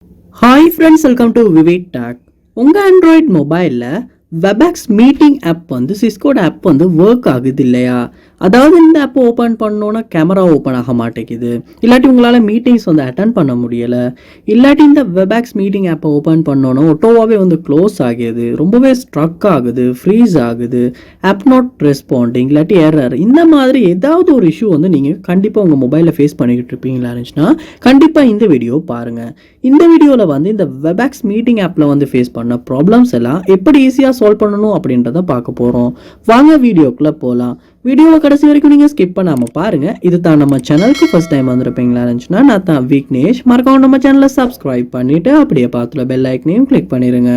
Hi friends, welcome to VividTech. உங்கள் Android மொபைலில் Webex meeting app வந்து சிஸ்கோட ஆப் வந்து ஒர்க் ஆகுது இல்லையா? அதாவது இந்த ஆப்பை ஓப்பன் பண்ணோன்னா கேமரா ஓப்பன் ஆக மாட்டேங்குது, இல்லாட்டி உங்களால் மீட்டிங்ஸ் வந்து அட்டன் பண்ண முடியலை, இல்லாட்டி இந்த Webex மீட்டிங் ஆப்பை ஓப்பன் பண்ணோன்னா ஒட்டோவாகவே வந்து க்ளோஸ் ஆகியது, ரொம்பவே ஸ்ட்ரக் ஆகுது, ஃப்ரீஸ் ஆகுது, ஆப் நாட் ரெஸ்பாண்டிங், இல்லாட்டி எரர், இந்த மாதிரி ஏதாவது ஒரு இஷ்யூ வந்து நீங்கள் கண்டிப்பாக உங்கள் மொபைலில் ஃபேஸ் பண்ணிக்கிட்டு இருப்பீங்களா இருந்துச்சுன்னா கண்டிப்பாக இந்த வீடியோ பாருங்கள். இந்த வீடியோவில் வந்து இந்த Webex மீட்டிங் ஆப்பில் வந்து ஃபேஸ் பண்ண ப்ராப்ளம்ஸ் எல்லாம் எப்படி ஈஸியாக சால்வ் பண்ணணும் அப்படின்றத பார்க்க போகிறோம். வாங்க வீடியோக்குள்ளே போகலாம். வீடியோவை கடைசி வரைக்கும் நீங்கள் ஸ்கிப் பண்ணாமல் பாருங்கள். இது தான் நம்ம சேனலுக்கு ஃபஸ்ட் டைம் வந்திருப்பீங்களா இருந்துச்சுன்னா நான் தான் விக்னேஷ். மறக்காம நம்ம சேனலை சப்ஸ்கிரைப் பண்ணிவிட்டு அப்படியே பார்த்துல பெல் ஐக்கனையும் கிளிக் பண்ணிடுங்க.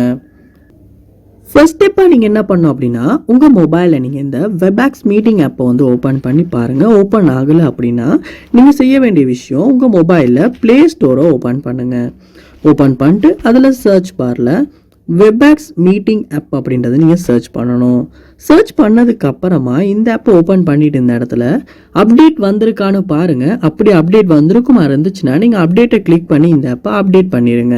ஃபர்ஸ்ட் ஸ்டெப்பாக நீங்கள் என்ன பண்ணணும் அப்படின்னா, உங்கள் மொபைலில் நீங்கள் இந்த Webex மீட்டிங் ஆப்பை வந்து ஓப்பன் பண்ணி பாருங்கள். ஓப்பன் ஆகலை அப்படின்னா நீங்கள் செய்ய வேண்டிய விஷயம், உங்கள் மொபைலில் ப்ளே ஸ்டோரை ஓப்பன் பண்ணுங்கள். ஓப்பன் பண்ணிட்டு அதில் சர்ச் பாரில் Webex மீட்டிங் ஆப் அப்படின்றத நீங்கள் சர்ச் பண்ணணும். சர்ச் பண்ணதுக்கு அப்புறமா இந்த ஆப்பை ஓப்பன் பண்ணிட்டு இந்த இடத்துல அப்டேட் வந்திருக்கான்னு பாருங்கள். அப்படி அப்டேட் வந்திருக்குமா இருந்துச்சுன்னா நீங்கள் அப்டேட்டை கிளிக் பண்ணி இந்த ஆப்பை அப்டேட் பண்ணிடுங்க.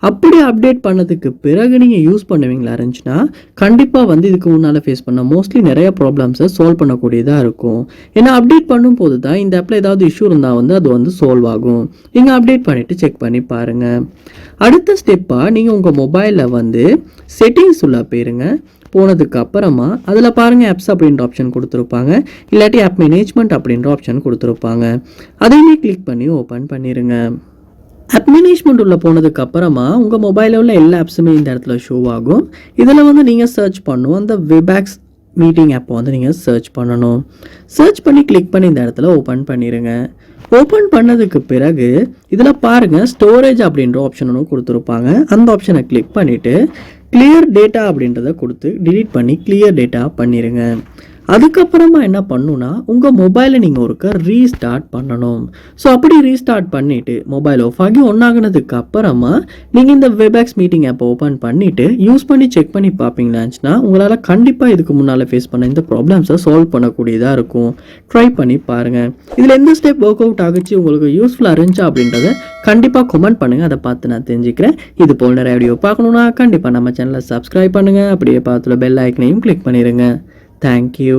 அப்படி அப்டேட் பண்ணதுக்கு பிறகு நீங்கள் யூஸ் பண்ணுவீங்களா இருந்துச்சுன்னா கண்டிப்பாக வந்து இதுக்கு முன்னால் ஃபேஸ் பண்ண மோஸ்ட்லி நிறைய ப்ராப்ளம்ஸை சால்வ் பண்ணக்கூடியதாக இருக்கும். ஏன்னா அப்டேட் பண்ணும்போது தான் இந்த ஆப்பில் ஏதாவது இஷ்யூ இருந்தால் வந்து அது வந்து சால்வ் ஆகும். நீங்கள் அப்டேட் பண்ணிவிட்டு செக் பண்ணி பாருங்கள். அடுத்த ஸ்டெப்பாக நீங்கள் உங்கள் மொபைலில் வந்து செட்டிங்ஸ் உள்ள போயிருங்க. போனதுக்கு அப்புறமா அதில் பாருங்கள் ஆப்ஸ் அப்படின்ற ஆப்ஷன் கொடுத்துருப்பாங்க, இல்லாட்டி ஆப் மேனேஜ்மெண்ட் அப்படின்ற ஆப்ஷன் கொடுத்துருப்பாங்க. அதையுமே கிளிக் பண்ணி ஓப்பன் பண்ணிடுங்க. ஆப் மேனேஜ்மெண்ட் உள்ள போனதுக்கு அப்புறமா உங்கள் மொபைலில் உள்ள எல்லா ஆப்ஸுமே இந்த இடத்துல ஷோ ஆகும். இதில் வந்து நீங்கள் சர்ச் பண்ணணும், அந்த Webex மீட்டிங் ஆப்பை வந்து நீங்கள் சர்ச் பண்ணணும். சர்ச் பண்ணி கிளிக் பண்ணி இந்த இடத்துல ஓப்பன் பண்ணிடுங்க. ஓப்பன் பண்ணதுக்கு பிறகு இதில் பாருங்கள் ஸ்டோரேஜ் அப்படின்ற ஆப்ஷன் ஒன்று கொடுத்துருப்பாங்க. அந்த ஆப்ஷனை கிளிக் பண்ணிவிட்டு கிளியர் டேட்டா அப்படின்றத கொடுத்து டிலீட் பண்ணி கிளியர் டேட்டா பண்ணிடுங்க. அதுக்கப்புறமா என்ன பண்ணணும்னா உங்கள் மொபைலை நீங்கள் ஒருக்க ரீஸ்டார்ட் பண்ணணும். ஸோ அப்படி ரீஸ்டார்ட் பண்ணிவிட்டு மொபைல் ஆஃப் ஆகி ஒன்றாகினதுக்கு அப்புறமா நீங்கள் இந்த Webex மீட்டிங் ஆப்பை ஓப்பன் பண்ணிவிட்டு யூஸ் பண்ணி செக் பண்ணி பார்ப்பீங்களாச்சுன்னா உங்களால் கண்டிப்பாக இதுக்கு முன்னால் ஃபேஸ் பண்ண இந்த ப்ராப்ளம்ஸை சால்வ் பண்ணக்கூடியதாக இருக்கும். ட்ரை பண்ணி பாருங்கள். இதில் எந்த ஸ்டெப் ஒர்க் அவுட் ஆகிச்சு, உங்களுக்கு யூஸ்ஃபுல்லாக இருந்துச்சா அப்படின்றத கண்டிப்பாக கமெண்ட் பண்ணுங்கள். அதை பார்த்து நான் தெரிஞ்சுக்கிறேன். இது போல் நிறைய வீடியோ பார்க்கணுன்னா கண்டிப்பாக நம்ம சேனலை சப்ஸ்கிரைப் பண்ணுங்கள். அப்படியே பார்த்துல பெல் ஐக்கனையும் கிளிக் பண்ணிடுங்க. Thank you.